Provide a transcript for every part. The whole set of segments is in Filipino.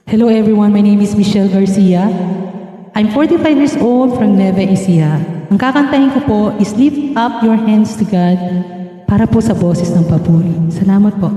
Hello everyone, my name is Michelle Garcia. I'm 45 years old from Nueva Ecija. Ang kakantahin ko po is Lift Up Your Hands to God para po sa boses ng papuri. Salamat po.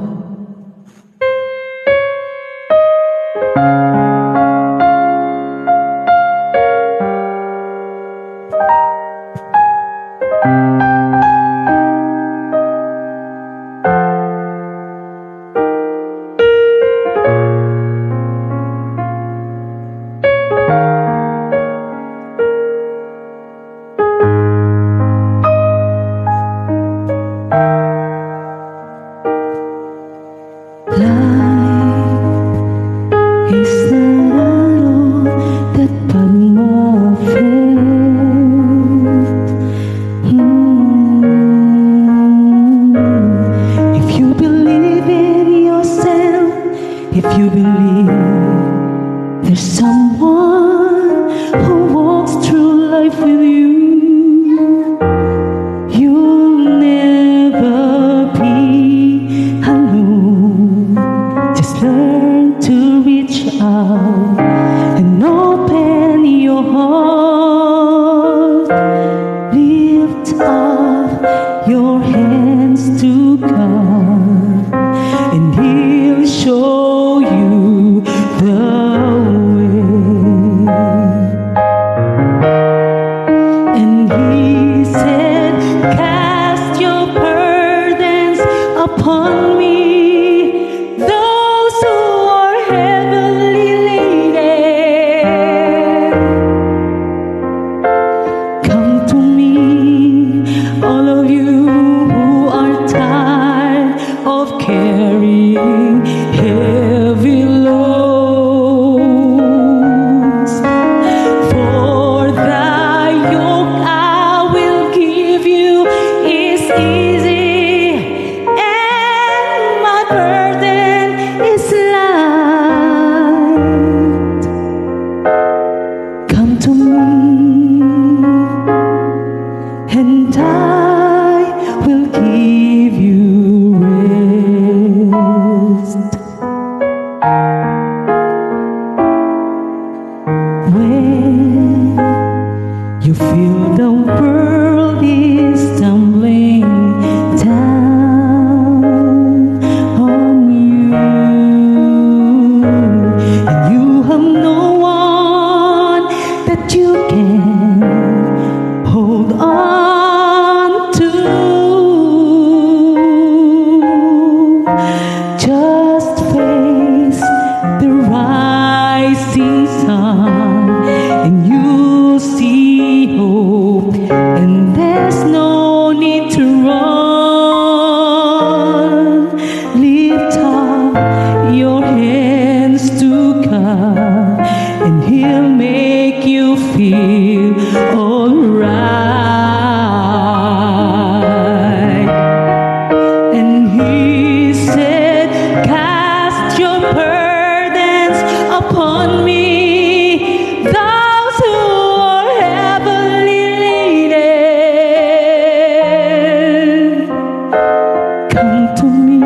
If you believe there's someone who walks through life with you, you'll never be alone. Just learn to reach out and open your heart. Lift up your hands to God, and He'll show you the way. And He said, cast your burdens upon me, those who are heavily laden. Come to me, all of you who are tired of carrying heavy loads. For the yoke I will give you is easy, and my burden is light. Come to me, and I will give you rest. When you feel the world is tumbling down on you, and you have no one that you can hold on to, just face the rising sun, and you'll see hope, and there's no need to run. Lift up your hands to God, and He'll make you feel alright. And He said, cast your burdens upon me, those who are heavily laden. Come to me,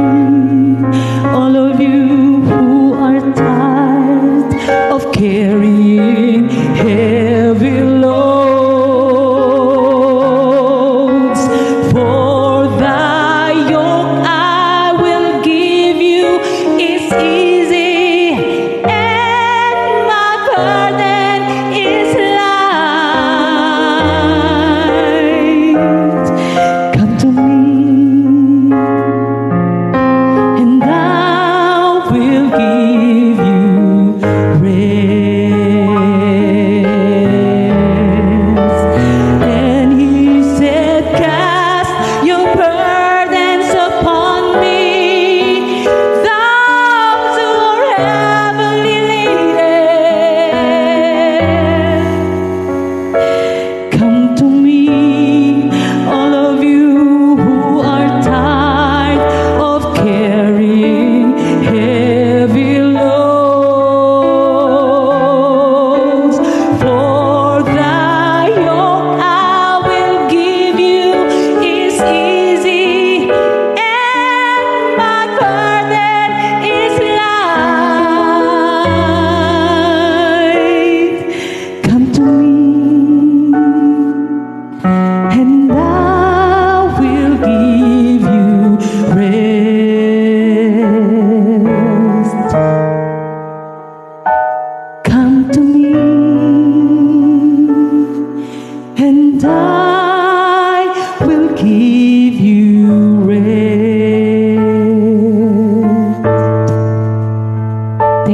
all of you who are tired of carrying heavy loads.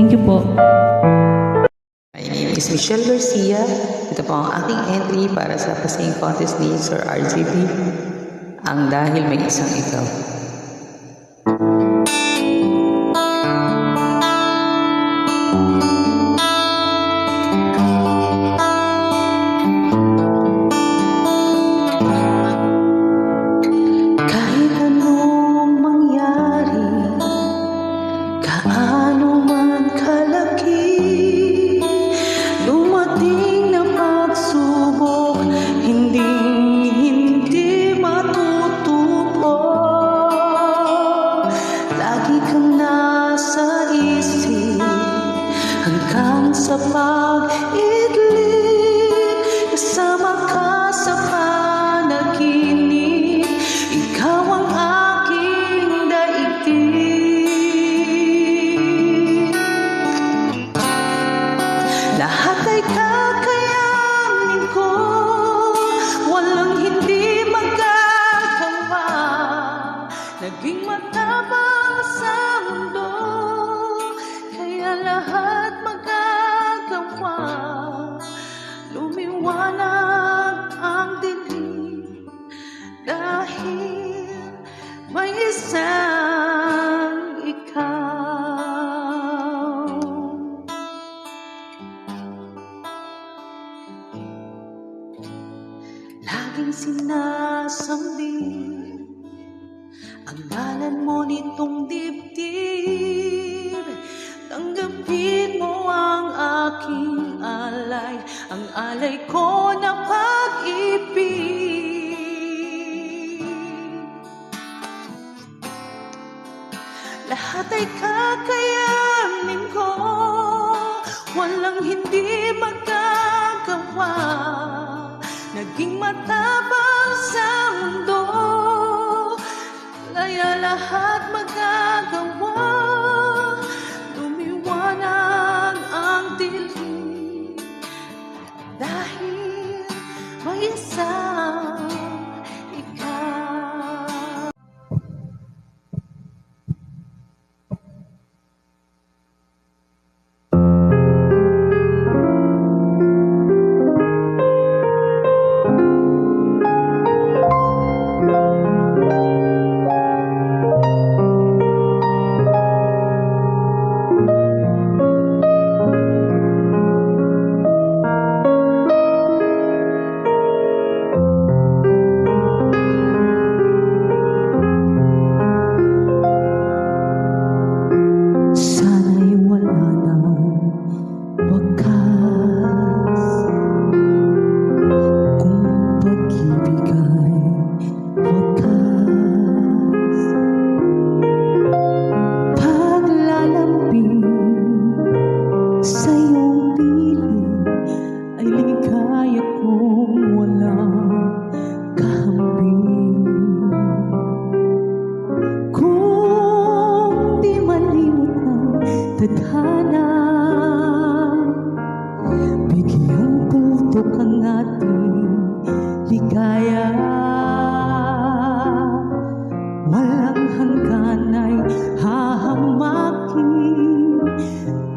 Thank you po. My name is Michelle Garcia. Ito po ang aking entry para sa Pasing Contest ni Sir RGB. Ang Dahil May Isang Ikaw. Kahit anong mangyari, kaano man kalaki, dumating na pagsubok, hindi matutupo. Lagi kang nasa isip hanggang sa pag-idlip, kasama ka sa panaginip, ikaw ang aking daigdig. Lahat ay kakayanin ko, walang hindi magagawa. Naging matapang sa mundo, kaya lahat magagawa. Lumiwanag ang dilim dahil may isang ikaw. Laging sinasambit ang ngalan mo nitong dibdib. Tanggapin mo ang aking alay, ang alay ko na pag-ibig. Lahat ay kakayanin ko, walang hindi magagawa. Naging matapang sa mundo, kaya lahat magagawa. Lumiwanag ang dilim dahil may isang ikaw. Sana'y wala nang wakas, kung pag-ibig ay wakas. Paglalambing sa iyong piling ay ligaya kong walang kahambing. Kung di malimot ng tadhana, bigyang tutok ang ating ligaya. Walang hanggan ay hahamakin,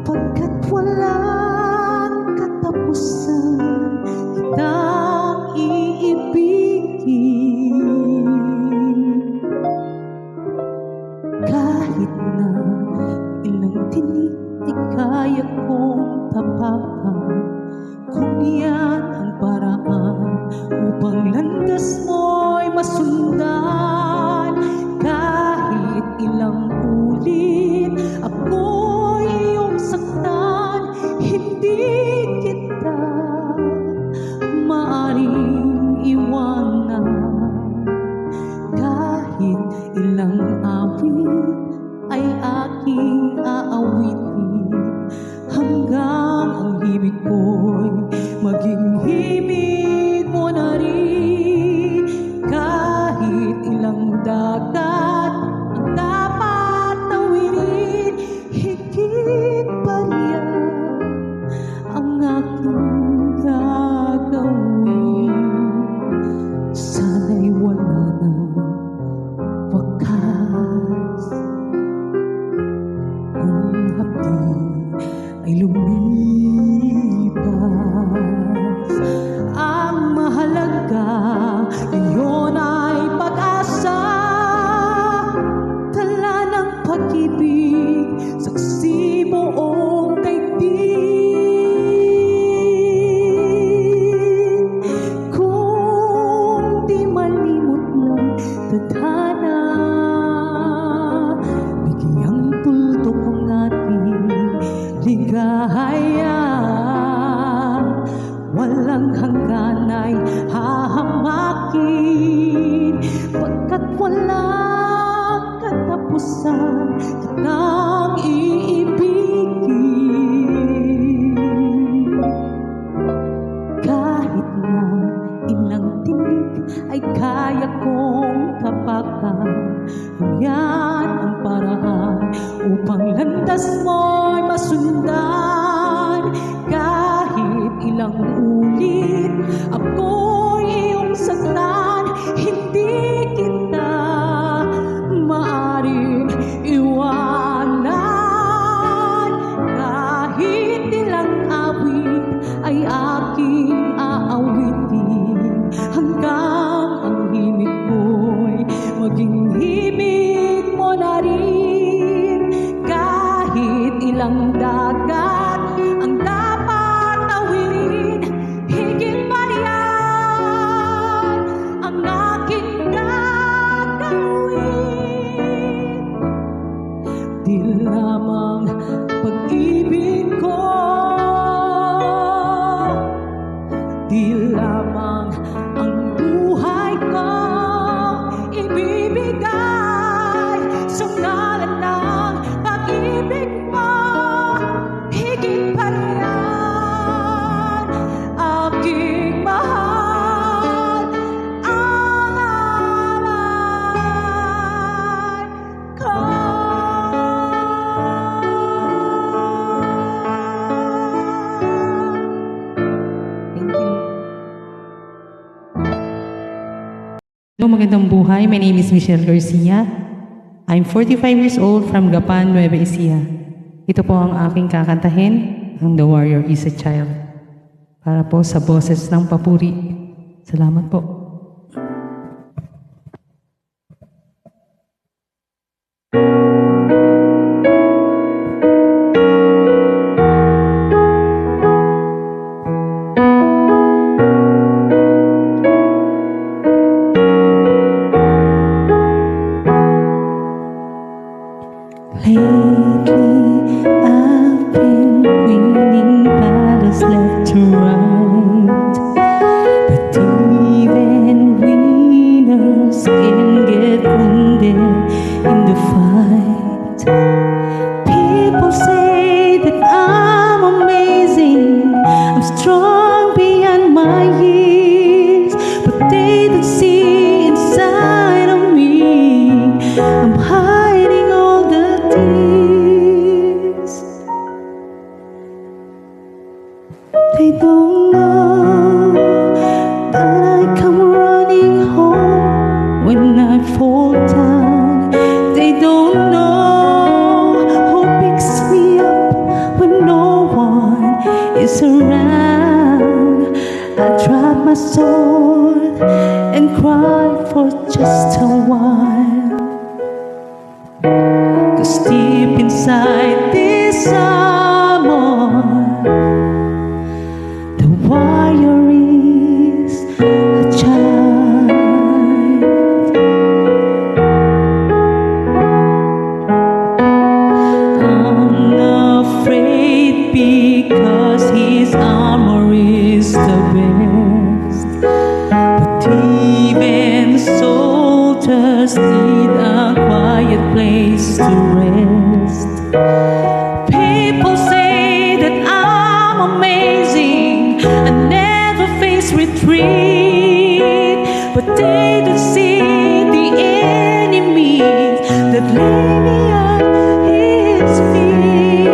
pagkat walang katapusan kitang iibigin. Kahit na ilang tinig ay kaya kong tapakan, kung yan ang paraan upang landas mo'y masundan. Kahit ilang ulit ako'y iyong saktan, hindi kita maaring iwanan. Kahit ilang awit ay aking aawitin, hanggang ang himig ko'y maging himig mo na rin. Kahit ilang dagat ang dapat tawirin, higit pa riyan ang aking gagawin. Sana'y wala nang wakas, kung hapdi ay lumipas. Ang mahalaga ngayon ay pag-asa, tala ng pag-ibig, saksi buong daigdig. Kung di malimot ng tadhana, bigyang tuldok ang ating ligaya. Walang hanggan ay hahamakin, pagkat walang katapusan kitang iibigin. Kahit na ilang tinig ay kaya kong tapakan, yan ang paraan upang landas mo'y masundan. Kahit ilang ulit ako'y iyong saktan, hindi kita maaaring iwanan. Kahit ilang awit ay aking aawitin, hanggang ang himig ko'y maging himig mo na rin. Kahit ilang dagat ang dapat tawirin, higit pa riyan ang aking gagawin. Di lamang pag-ibig ko, di lamang ang buhay ko ibibigay sa ngalan ng pag-ibig mo. Higit pa riyan, aking mahal, ang alay ko. Thank you. Hello, magandang buhay. My name is Michelle Garcia. I'm 45 years old from Gapan, Nueva Ecija. Ito po ang aking kakantahin, ang The Warrior is a Child. Para po sa boses ng papuri. Salamat po. Lately, I've been winning battles left to right, but even winners can get wounded in the fight. People say that I'm amazing, I'm strong beyond my years, but they don't see inside of me. I'm hiding all the tears. They don't know that I come running home when I fall down. They don't know who picks me up when no one is around. I drop my sword and cry for just a while, 'cause deep inside this armor, the warrior is a child. I'm not afraid because his armor is the best, but even soldiers need a quiet place to rest. People say that I'm amazing, I never face retreat, but they don't see the enemies that lay me at his feet.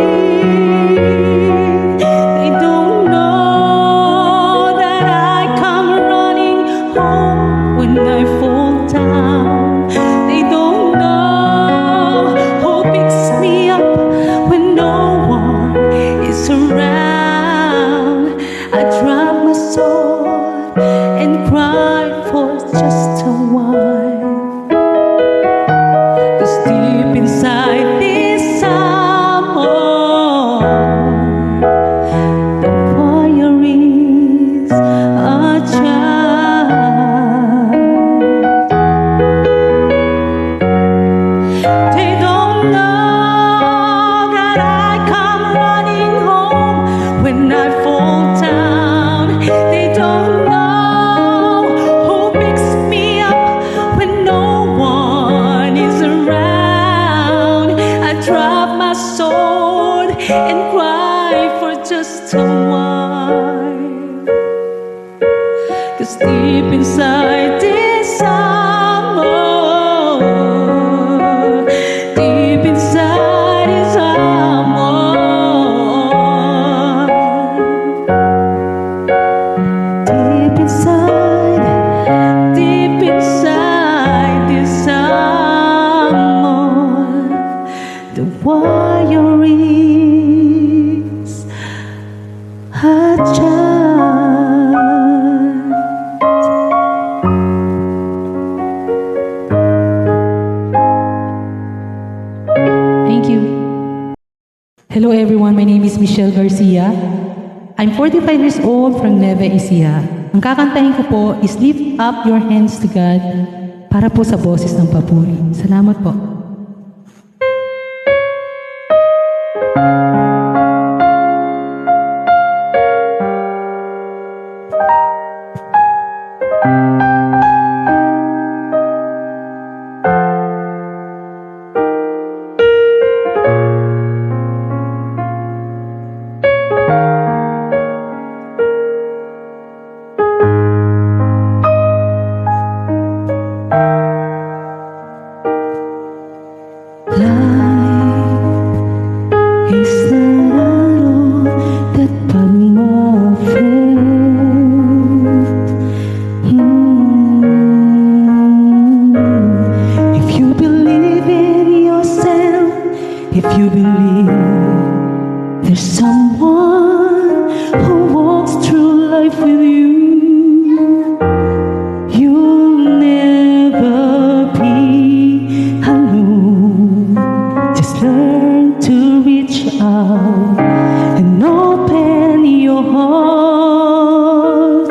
They don't know that I come running home when I fall down. They don't know who picks me up life for just a while. 'Cause deep inside this summer, deep inside is someone. Deep inside this someone, the wire is a child. Thank you. Hello everyone, my name is Michelle Garcia. I'm 45 years old from Nueva Ecija. Ang kakantahin ko po is Lift Up Your Hands to God para po sa boses ng papuri. Salamat po. Is that all that but my friend? If you believe in yourself, if you believe there's someone who walks through life with you, you'll never be alone. Just learn to reach out and open your heart.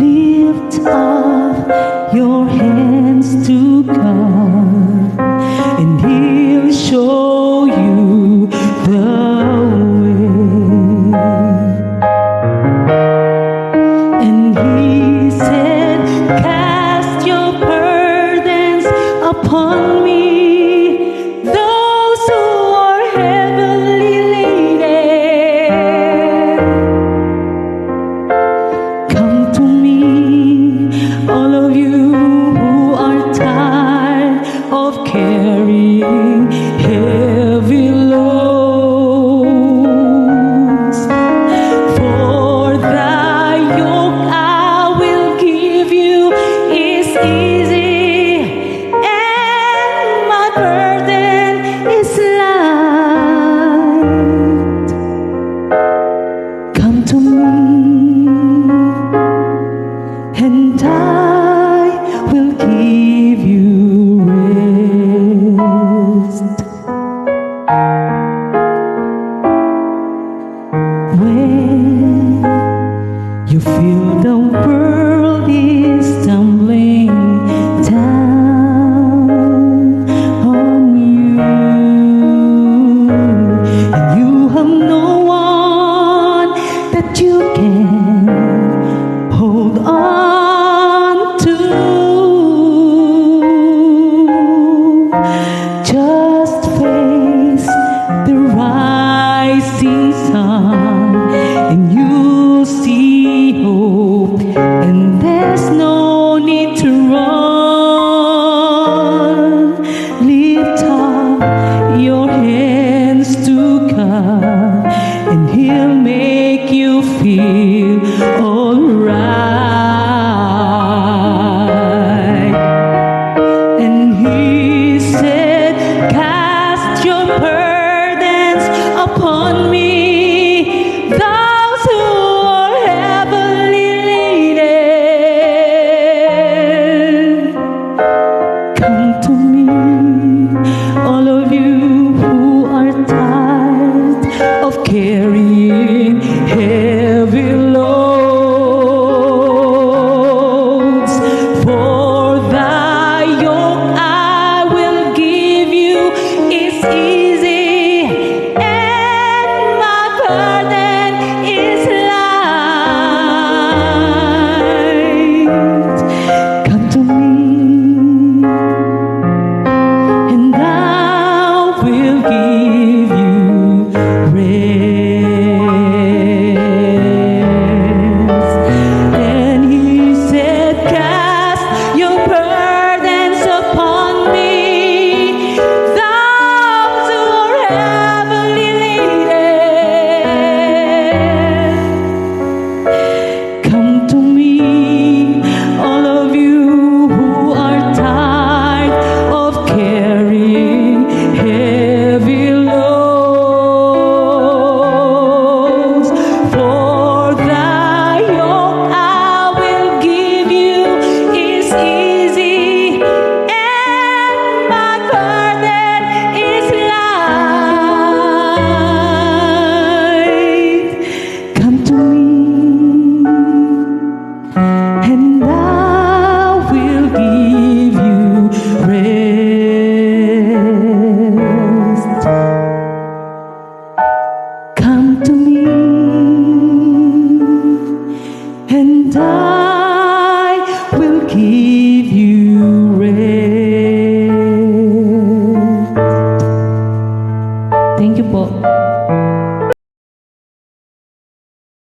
Lift up your hands to God, and He'll show you the way. And He said, cast your burdens upon me. Carrying heavy loads, for the yoke I will give you is easy, and my burden is light. Come to me, and I will give you when you feel the world is tumbling down on you, and you have no one that you can hold on to. Just face the rising sun, and you'll see hope, and there's no need to run. Lift up your hands to God, and He'll make you feel alright. And He said, cast your burdens upon me. Those who are heavily laden, come to me. All of you who are tired of carrying heavy